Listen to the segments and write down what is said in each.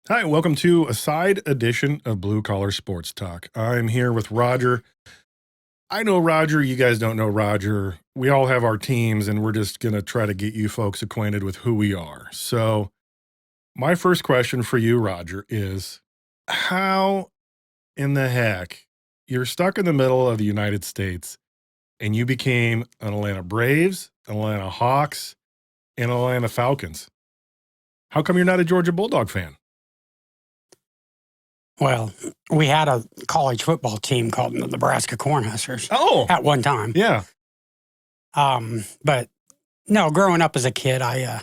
Hi, welcome to a side edition of Blue Collar Sports Talk. I'm here with Roger. I know Roger, you guys don't know Roger. We all have our teams, and we're just going to try to get you folks acquainted with who we are. So, my first question for you, Roger, is how in the heck you're stuck in the middle of the United States and you became an Atlanta Braves, Atlanta Hawks, and Atlanta Falcons? How come you're not a Georgia Bulldog fan? Well, we had a college football team called the Nebraska Cornhuskers Oh, at one time. yeah. But no, growing up as a kid, I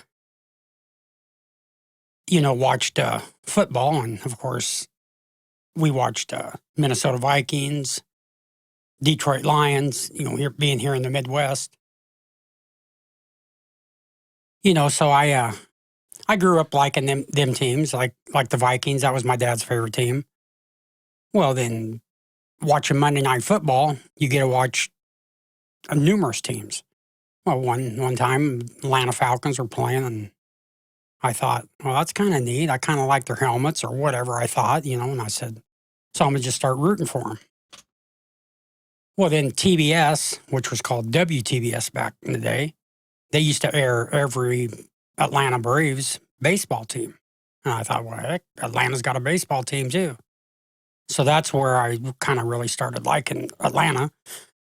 watched football, and of course, we watched Minnesota Vikings, Detroit Lions. Being here in the Midwest, so I grew up liking them teams, like the Vikings. That was my dad's favorite team. Well, then watching Monday Night Football, you get to watch numerous teams. Well, one time, Atlanta Falcons were playing, and I thought, well, that's kind of neat. I kind of like their helmets or whatever I thought, and I said, so I'm going to just start rooting for them. Well, then TBS, which was called WTBS back in the day, they used to air every Atlanta Braves baseball team. And I thought, well, heck, Atlanta's got a baseball team too. So that's where I kind of really started liking Atlanta,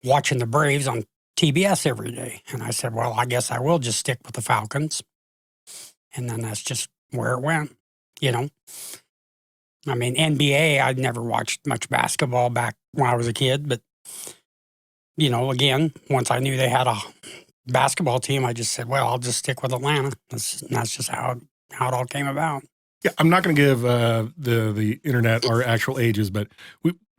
watching the Braves on TBS every day. And I said, well, I guess I will just stick with the Falcons. And then that's just where it went, I mean, NBA, I'd never watched much basketball back when I was a kid. But, again, once I knew they had a basketball team, I just said, well, I'll just stick with Atlanta. That's just how it all came about. Yeah, I'm not going to give the internet our actual ages, but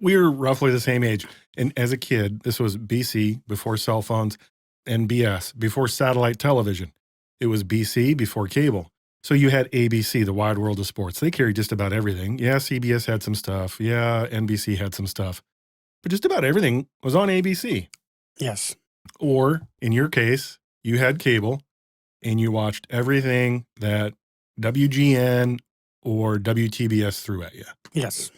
we were roughly the same age. And as a kid, this was BC before cell phones, and BS before satellite television. It was BC before cable. So you had ABC, the Wide World of Sports. They carried just about everything. Yeah, CBS had some stuff. Yeah, NBC had some stuff. But just about everything was on ABC. Yes. Or in your case, you had cable and you watched everything that WGN or WTBS threw at you. Yes.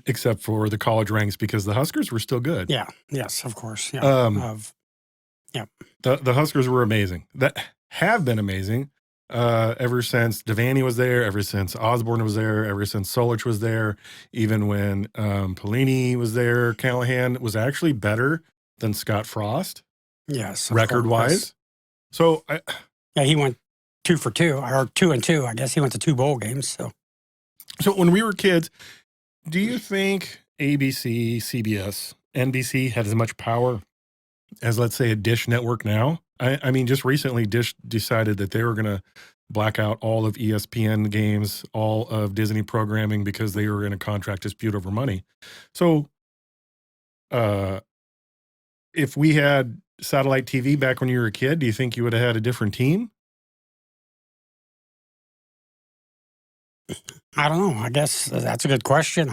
Except for the college ranks, because the Huskers were still good. Yeah. Yes, of course. Yeah. Yeah. The Huskers were amazing. That have been amazing ever since Devaney was there, ever since Osborne was there, ever since Solich was there, even when Pelini was there. Callahan was actually better than Scott Frost. Yes. Record-wise. So yeah, he went 2 for 2, or 2 and 2. I guess he went to 2 bowl games. So when we were kids, do you think ABC, CBS, NBC had as much power as, let's say, a Dish Network now? I mean, just recently, Dish decided that they were going to black out all of ESPN games, all of Disney programming, because they were in a contract dispute over money. So if we had satellite TV back when you were a kid, do you think you would have had a different team? I don't know. I guess that's a good question.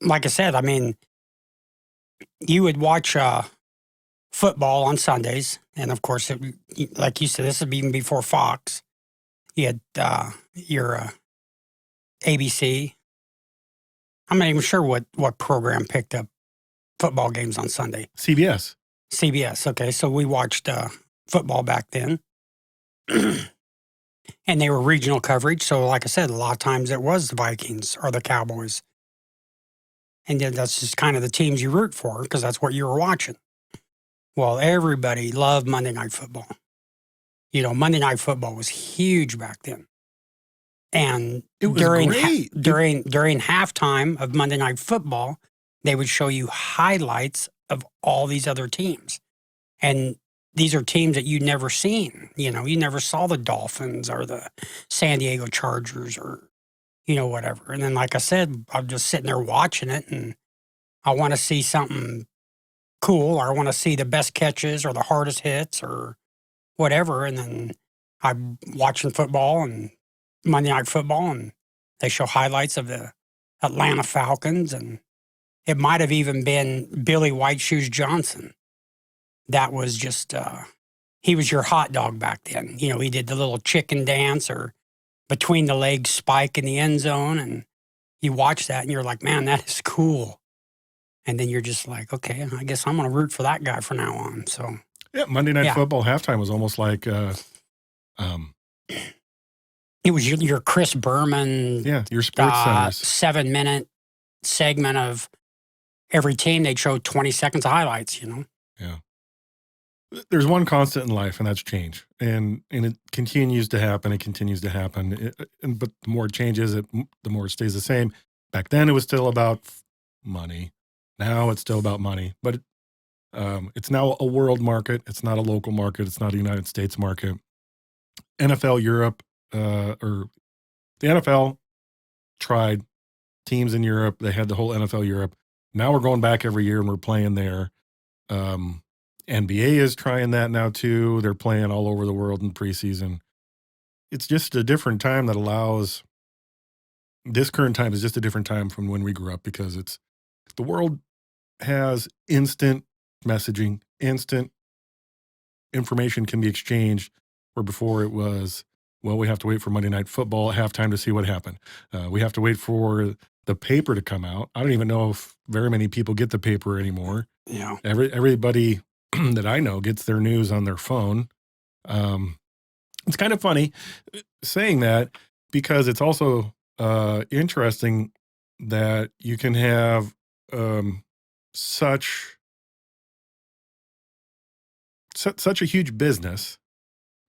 Like I said, I mean, you would watch football on Sundays, and of course, like you said, this is even before Fox. You had your ABC. I'm not even sure what program picked up football games on Sunday. CBS. CBS. Okay, so we watched football back then. And they were regional coverage. So like I said, a lot of times it was the Vikings or the Cowboys. And then that's just kind of the teams you root for, because that's what you were watching. Well, everybody loved Monday Night Football. Monday Night Football was huge back then. And it was great. During halftime of Monday Night Football, they would show you highlights of all these other teams. And these are teams that you'd never seen. You never saw the Dolphins or the San Diego Chargers or, whatever. And then, like I said, I'm just sitting there watching it, and I want to see something cool, or I want to see the best catches or the hardest hits or whatever. And then I'm watching football and Monday Night Football, and they show highlights of the Atlanta Falcons, and it might have even been Billy White Shoes Johnson. That was just, he was your hot dog back then. He did the little chicken dance, or between the legs spike in the end zone, and you watch that and you're like, man, that is cool. And then you're just like, okay, I guess I'm going to root for that guy from now on. So Yeah, Monday Night Yeah. Football halftime was almost like, it was your Chris Berman your sports centers. 7-minute segment of every team. They'd show 20 seconds of highlights, you know? Yeah. There's one constant in life, and that's change. And it continues to happen. It continues to happen. But the more it changes, the more it stays the same. Back then, it was still about money. Now it's still about money. But it's now a world market. It's not a local market. It's not a United States market. NFL Europe, or the NFL tried teams in Europe. They had the whole NFL Europe. Now we're going back every year and we're playing there. NBA is trying that now too. They're playing all over the world in preseason. It's just a different time that allows. This current time is just a different time from when we grew up, because the world has instant messaging, instant information can be exchanged, where before it was, well, we have to wait for Monday Night Football at halftime to see what happened. We have to wait for the paper to come out. I don't even know if very many people get the paper anymore. Yeah. Everybody that I know gets their news on their phone. It's kind of funny saying that, because it's also interesting that you can have such a huge business,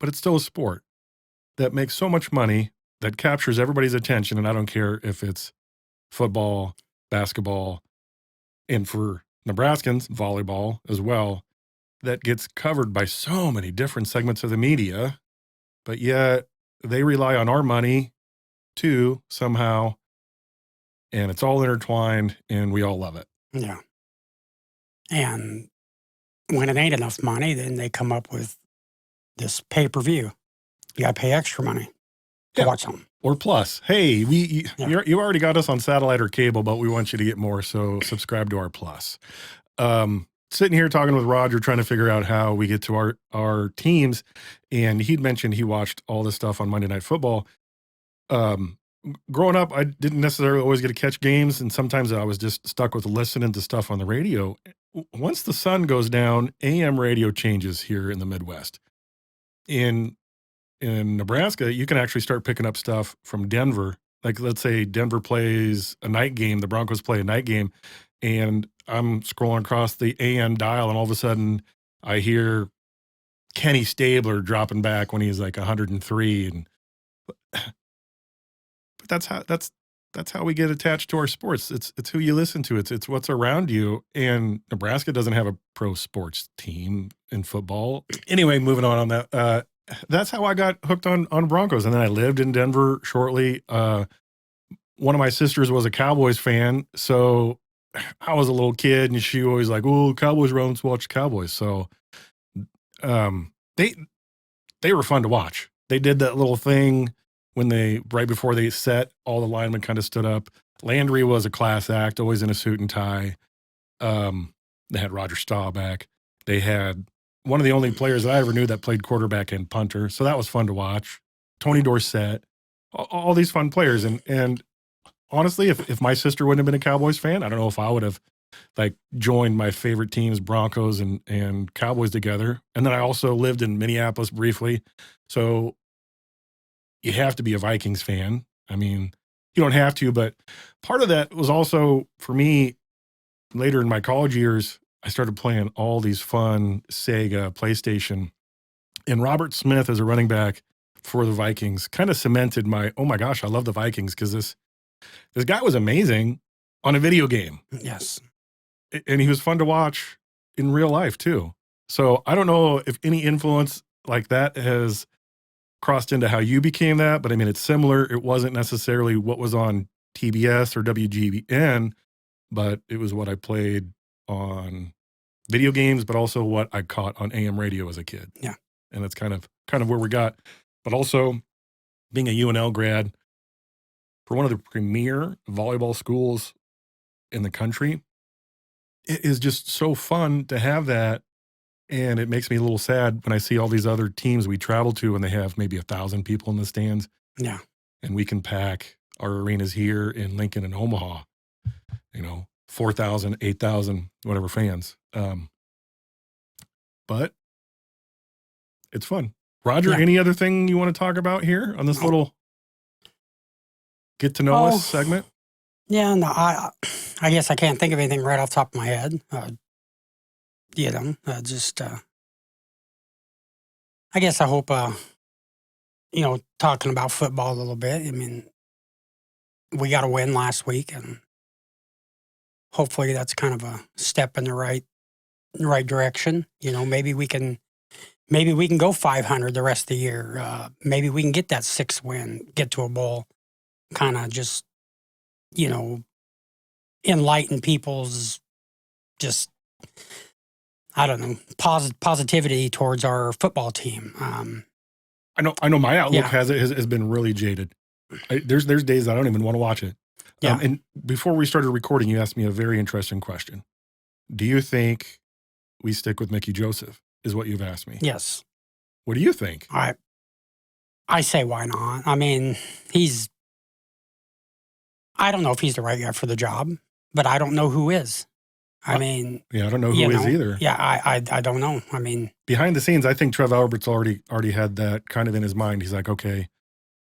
but it's still a sport that makes so much money, that captures everybody's attention. And I don't care if it's football, basketball, and for Nebraskans, volleyball as well, that gets covered by so many different segments of the media, but yet they rely on our money too somehow, and it's all intertwined, and we all love it. Yeah. And when it ain't enough money, then they come up with this pay-per-view. You got to pay extra money to Yeah. watch something. Or plus, hey, Yeah. you already got us on satellite or cable, but we want you to get more, so subscribe to our plus. Sitting here talking with Roger, trying to figure out how we get to our teams, and he'd mentioned he watched all this stuff on Monday Night Football. Growing up, I didn't necessarily always get to catch games, and sometimes I was just stuck with listening to stuff on the radio. Once the sun goes down, AM radio changes here in the Midwest. In Nebraska, you can actually start picking up stuff from Denver. Like, let's say Denver plays a night game, the Broncos play a night game, and I'm scrolling across the AM dial, and all of a sudden I hear Kenny Stabler dropping back when he's like 103, and but that's how we get attached to our sports. It's who you listen to. It's what's around you. And Nebraska doesn't have a pro sports team in football. Anyway, moving on that. That's how I got hooked on Broncos. And then I lived in Denver shortly. One of my sisters was a Cowboys fan, so I was a little kid, and she always like, "Oh, Cowboys run, let's watch Cowboys." So, they were fun to watch. They did that little thing when right before they set, all the linemen kind of stood up. Landry was a class act, always in a suit and tie. They had Roger Staubach. They had one of the only players that I ever knew that played quarterback and punter, so that was fun to watch. Tony Dorsett, all these fun players, and honestly, if my sister wouldn't have been a Cowboys fan, I don't know if I would have joined my favorite teams, Broncos and Cowboys together. And then I also lived in Minneapolis briefly, so you have to be a Vikings fan. I mean, you don't have to, but part of that was also for me. Later in my college years, I started playing all these fun Sega, PlayStation, and Robert Smith as a running back for the Vikings kind of cemented my, oh my gosh, I love the Vikings, because this guy was amazing on a video game. Yes. And he was fun to watch in real life too. So I don't know if any influence like that has crossed into how you became that, but I mean, it's similar. It wasn't necessarily what was on TBS or WGN, but it was what I played on video games, but also what I caught on AM radio as a kid. Yeah. And that's kind of where we got. But also being a UNL grad for one of the premier volleyball schools in the country, it is just so fun to have that. And it makes me a little sad when I see all these other teams we travel to and they have maybe 1,000 people in the stands. Yeah. and we can pack our arenas here in Lincoln and Omaha, 4,000, 8,000, whatever fans. But it's fun. Roger, Yeah. any other thing you want to talk about here on this little get to know us segment? Yeah, no, I guess I can't think of anything right off the top of my head. I guess I hope, talking about football a little bit. I mean, we got a win last week, and hopefully that's kind of a step in the right direction. Maybe we can go 500 the rest of the year. Maybe we can get that 6th win, get to a bowl, kind of just, enlighten people's just, I don't know, positivity towards our football team. I know my outlook Yeah. has been really jaded. There's days I don't even want to watch it. Yeah. And before we started recording, you asked me a very interesting question. Do you think we stick with Mickey Joseph? Is what you've asked me. Yes. What do you think? I say why not? I mean, I don't know if he's the right guy for the job, but I don't know who is. I mean, Yeah, I don't know who is either. Yeah, I don't know. I mean, behind the scenes, I think Trev Albert's already had that kind of in his mind. He's like, okay,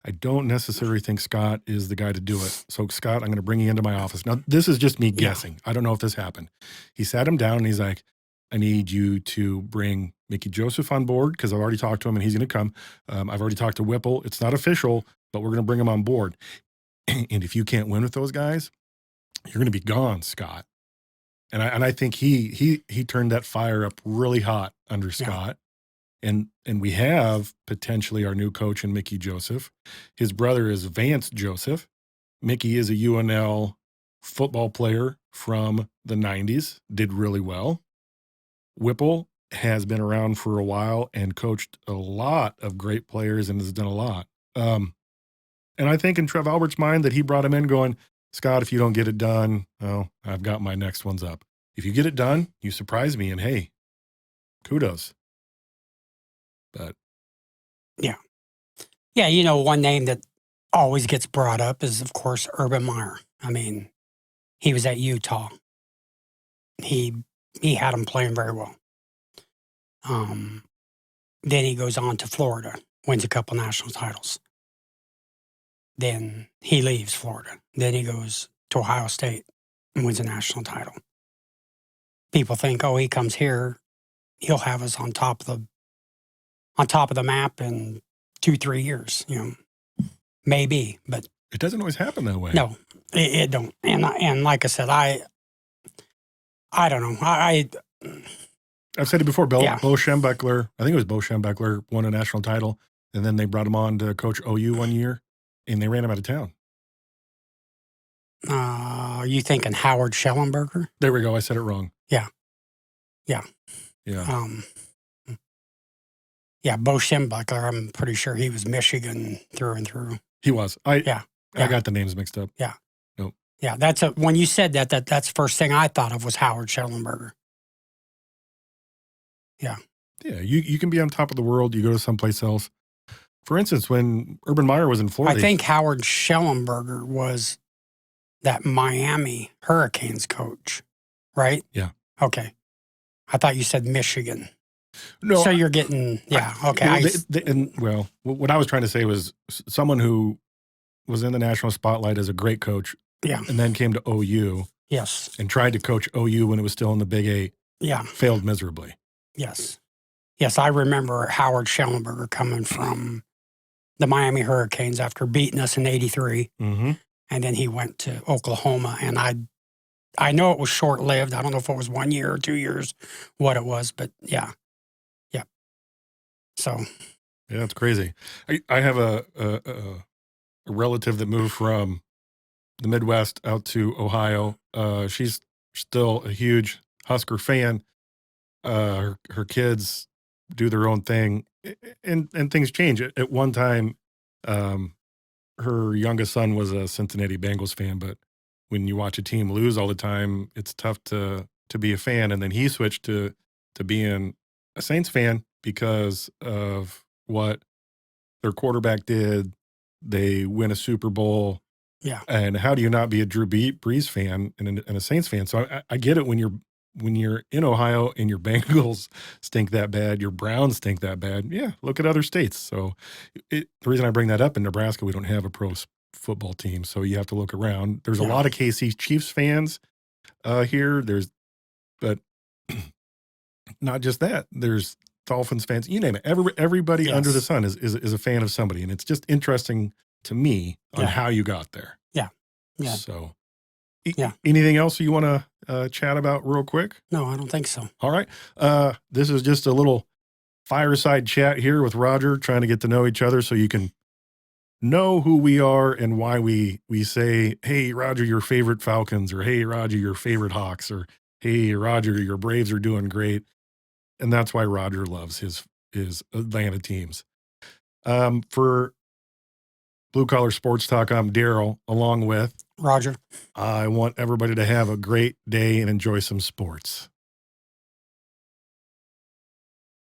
I don't necessarily think Scott is the guy to do it. So, Scott, I'm going to bring you into my office. Now, this is just me guessing. I don't know if this happened. He sat him down and he's like, I need you to bring Mickey Joseph on board because I've already talked to him and he's going to come. I've already talked to Whipple. It's not official, but we're going to bring him on board. And if you can't win with those guys, you're going to be gone, Scott. And I think he turned that fire up really hot under Scott. And we have potentially our new coach in Mickey Joseph. His brother is Vance Joseph. Mickey is a UNL football player from the 90s, did really well. Whipple has been around for a while and coached a lot of great players and has done a lot. And I think in Trev Albert's mind that he brought him in going, Scott, if you don't get it done, I've got my next ones up. If you get it done, you surprise me, and hey, kudos. But yeah, one name that always gets brought up is, of course, Urban Meyer. I mean, he was at Utah. He had him playing very well. Then he goes on to Florida, wins a couple national titles. Then he leaves Florida. Then he goes to Ohio State and wins a national title. People think, he comes here, he'll have us on top of the map in 2-3 years. Maybe, but it doesn't always happen that way. No, it don't. And like I said, I don't know. I've said it before. Bo Schembechler, I think it was Bo Schembechler, won a national title, and then they brought him on to coach OU one year, and they ran him out of town. Are you thinking Howard Schellenberger? There we go. I said it wrong. Yeah. Bo Schembechler, I'm pretty sure he was Michigan through and through. He was. I got the names mixed up. Yeah. Nope. Yeah, when you said that's the first thing I thought of was Howard Schellenberger. Yeah. Yeah, you can be on top of the world. You go to someplace else. For instance, when Urban Meyer was in Florida. I think Howard Schellenberger was that Miami Hurricanes coach, right? Yeah. Okay. I thought you said Michigan. No. So you're getting, okay. What I was trying to say was someone who was in the national spotlight as a great coach. Yeah. And then came to OU. Yes. And tried to coach OU when it was still in the Big 8. Yeah. Failed miserably. Yes. Yes, I remember Howard Schellenberger coming from the Miami Hurricanes after beating us in '83. Mm-hmm. And then he went to Oklahoma. And I know it was short-lived. I don't know if it was 1 year or 2 years, what it was. But, yeah. So. Yeah, it's crazy. I have a relative that moved from the Midwest out to Ohio. She's still a huge Husker fan. Her kids do their own thing, and things change. At one time, her youngest son was a Cincinnati Bengals fan, but when you watch a team lose all the time, it's tough to be a fan. And then he switched to being a Saints fan because of what their quarterback did, They win a Super Bowl. Yeah. And how do you not be a Drew Brees fan and a Saints fan? So I get it when you're in Ohio and your Bengals stink that bad, your Browns stink that bad. Yeah, look at other states. So the reason I bring that up, in Nebraska, we don't have a football team, so you have to look around. There's a Yeah. lot of KC Chiefs fans here. But not just that. There's Dolphins fans. You name it. Everybody under the Yes. sun is a fan of somebody, and it's just interesting to me on Yeah. how you got there. Yeah. Yeah. So, Yeah. anything else you want to chat about real quick? No, I don't think so. All right. This is just a little fireside chat here with Roger, trying to get to know each other so you can know who we are and why we say, hey, Roger, your favorite Falcons, or hey, Roger, your favorite Hawks, or hey, Roger, your Braves are doing great. And that's why Roger loves his Atlanta teams. For Blue Collar Sports Talk, I'm Daryl, along with Roger. I want everybody to have a great day and enjoy some sports.